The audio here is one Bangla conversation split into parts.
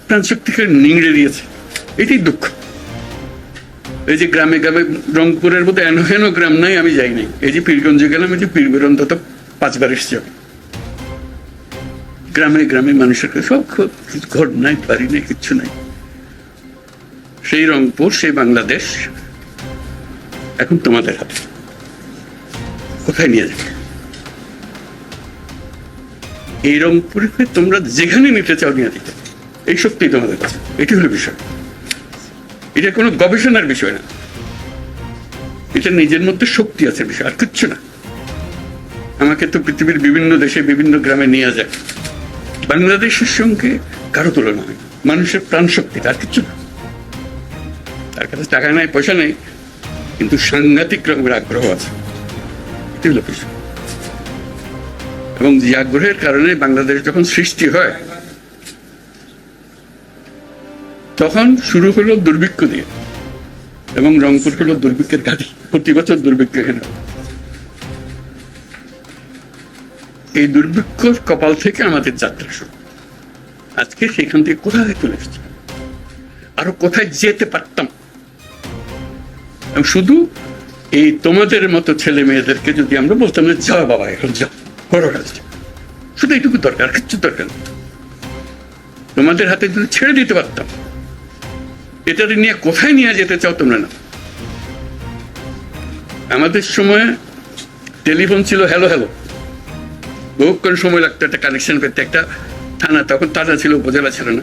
প্রাণশক্তিকে নিংড়ে দিয়েছে। এটাই দুঃখ। এই যে গ্রামে গ্রামে, রংপুরের মধ্যে হেন গ্রাম নাই আমি যাই নাই। এই যে পীরগঞ্জে গেলাম, এই যে পীরগঞ্জ অন্তত 5 বার এসেছি। গ্রামে গ্রামে মানুষের সব ঘর নাই, বাড়ি নেই, কিচ্ছু নাই। সেই রংপুর, সেই বাংলাদেশ এখন তোমাদের হাতে। কোথায় নিয়ে যাবে? এই রংপুরকে তোমরা যেখানে নিতে চাও নিয়ে দিতে, এই শক্তি তোমাদের কাছে। এটি হলো বিষয়। এটা কোনো গবেষণার বিষয় না, এটা নিজের মধ্যে শক্তি আছে বিষয়, আর কিচ্ছু না। আমাকে তো পৃথিবীর বিভিন্ন দেশে, বিভিন্ন গ্রামে নিয়ে যায়। বাংলাদেশের সঙ্গে কারো তুলনা হয়। মানুষের প্রাণ শক্তি, আর কিচ্ছু না। তার কাছে টাকা নাই, পয়সা নেই, কিন্তু সাংঘাতিক রকমের আগ্রহ আছে। এটি হলো বিষয়। এবং যে আগ্রহের কারণে বাংলাদেশ যখন সৃষ্টি হয়, তখন শুরু হলো দুর্ভিক্ষ দিয়ে, এবং রংপুর হলো দুর্ভিক্ষের ঘাঁটি। প্রতি বছর দুর্ভিক্ষ এখানে। এই দুর্ভিক্ষ কপাল থেকে আমাদের যাত্রা শুরু। আজকে সেখান থেকে কোথায় চলে এসেছে, আরো কোথায় যেতে পারতাম। শুধু এই তোমাদের মতো ছেলে মেয়েদেরকে যদি আমরা বলতাম যে যাও বাবা, এখন যাও, বড় কাজ, শুধু এইটুকু দরকার, কিচ্ছু দরকার। তোমাদের হাতে যদি ছেড়ে দিতে পারতাম, এটা নিয়ে কোথায় নিয়ে যেতে চাও তোমরা না। আমাদের সময় টেলিফোন ছিল হ্যালো হ্যালো, বহুক্ষণ সময় লাগতো একটা কানেকশন পেতে। একটা থানা তখন তাজা ছিল, উপজেলা ছিল না।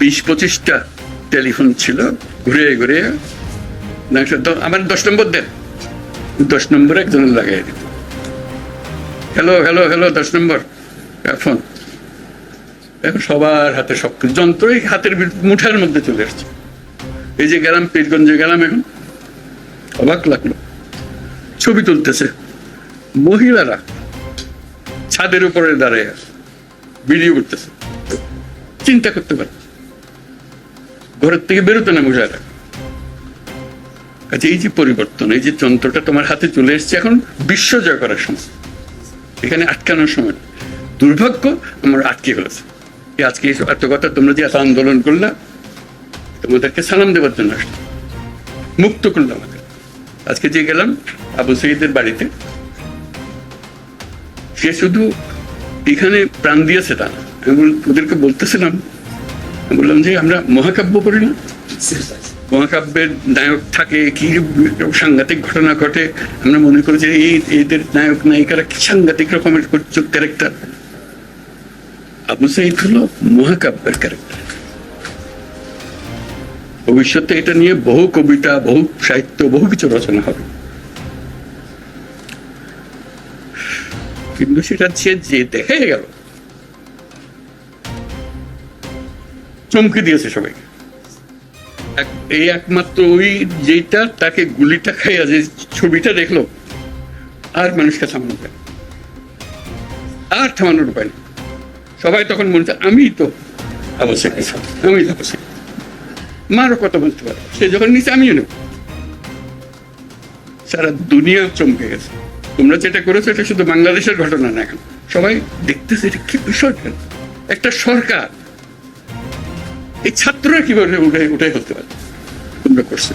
20-25টা টেলিফোন ছিল, ঘুরে ঘুরে আমার 10 নম্বর দেন, 10 নম্বরে একজন লাগাই দিত। হ্যালো হ্যালো হ্যালো, 10 নম্বর ফোন। এখন সবার হাতে সব যন্ত্রই হাতের মুঠার মধ্যে চলে আসছে। এই যে গেলাম পীরগঞ্জে গেলাম, এখন অবাক লাগলো, ছবি তুলতেছে মহিলারা, ছাদের উপরে দাঁড়ায় ভিডিও করতেছে। চিন্তা করতে পারে, ঘরের থেকে বেরোতে না মহিলারা। কাজে এই যে পরিবর্তন, এই যে যন্ত্রটা তোমার হাতে চলে এসছে, এখন বিশ্ব জয় করার সময়, এখানে আটকানোর সময়। দুর্ভাগ্য আমার আটকে ফেলেছে। আজকে এত কথা, তোমরা যে এত আন্দোলন করলা, তোমাদেরকে সালাম দেওয়ার জন্য আসলাম, মুক্ত করলাম আমাদের। আজকে যে গেলাম আবু সাঈদের বাড়িতে, সে শুধু এখানে প্রাণ দিয়েছে তা না। আমি ওদেরকে বলতেছিলাম, বললাম যে আমরা মহাকাব্য করি না, মহাকাব্যের নায়ক থাকে, কি সাংঘাতিক ঘটনা ঘটে, আমরা মনে করি যে এদের নায়ক নায়িকারা কি সাংঘাতিক রকমের ক্যারেক্টার। আবু সাঈদ হলো মহাকাব্যের ক্যারেক্টার। ভবিষ্যতে এটা নিয়ে বহু কবিতা, বহু সাহিত্য, বহু কিছু রচনা হবে। কিন্তু সেটা যে দেখে গেল, চমকে দিয়েছে সবাইকে। এই একমাত্র ওই যেটা তাকে গুলিটা খাইয়া যে ছবিটা দেখলো, আর মানুষকে থামানো যায়, আর থামানোর উপায় নেই। সবাই তখন মনে হচ্ছে আমি তো অবশ্যই, আমি অবশ্যই মারও কথা বলতে পারে। সে যখন নিচে আমিও নেব। সারা দুনিয়া চমকে গেছে। তোমরা যেটা করেছো এটা শুধু বাংলাদেশের ঘটনা না, এখন সবাই দেখতেছে এটা কি বিষয়। একটা সরকার, এই ছাত্ররা কিভাবে উঠে হতে পারে, তোমরা করছো।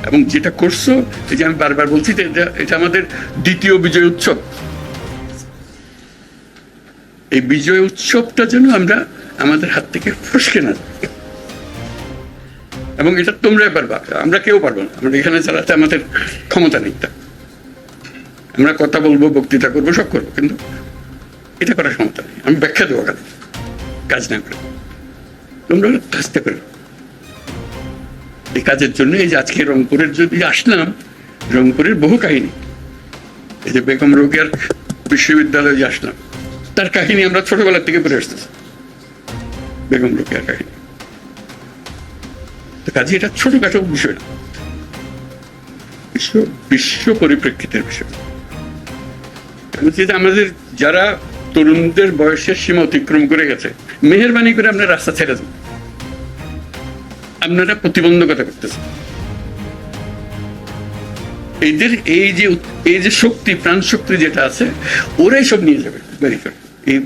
এবং যেটা করছো, এই যে আমি বারবার বলছি যে এটা আমাদের দ্বিতীয় বিজয় উৎসব। এই বিজয় উৎসবটা যেন আমরা আমাদের হাত থেকে ফসকে না, এবং এটা তোমরাই পারবা, আমরা কেউ পারবো না। আমরা এখানে চালাতে আমাদের ক্ষমতা নেই। আমরা কথা বলবো, বক্তৃতা করবো, সব করবো, কিন্তু এটা করার ক্ষমতা নেই। আমি ব্যাখ্যা দেবো কাজ না করে, তোমরা কাজটা করো। এই কাজের জন্য এই যে আজকে রংপুরের যদি আসলাম, রংপুরের বহু কাহিনী, এই যে বেগম রোকেয়ার বিশ্ববিদ্যালয়ে যে আসলাম, তার কাহিনী আমরা ছোটবেলা থেকে পড়ে আসতেছি, বেগম রোকেয়ার কাহিনী। কাজে এটা ছোটখাটো বিষয় না, বিশ্ব পরিপ্রেক্ষিতের বিষয়। আমাদের যারা তরুণদের বয়সের সীমা অতিক্রম করে গেছে, মেহেরবানি করে আপনার রাস্তা ছেড়ে দেন। আপনারা প্রতিবন্ধকতা করতেছেন। এদের এই যে শক্তি, প্রাণ শক্তি যেটা আছে, ওরাই সব নিয়ে যাবে বেরিয়ে। এই